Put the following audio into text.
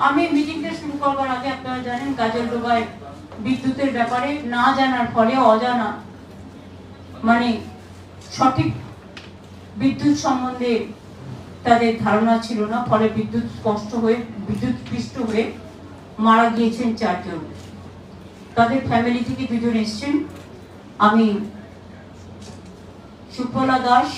আমি মিটিংটা শুরু করবার আগে আপনারা জানেন কাজলডোবায় বিদ্যুতের ব্যাপারে না জানার ফলে অজানা মানে সঠিক বিদ্যুৎ সম্বন্ধে তাদের ধারণা ছিল না, ফলে বিদ্যুৎ পৃষ্ঠ হয়ে মারা গিয়েছেন 4 জন। তাদের ফ্যামিলি থেকে 2 জন এসছেন। আমি সুফলা দাস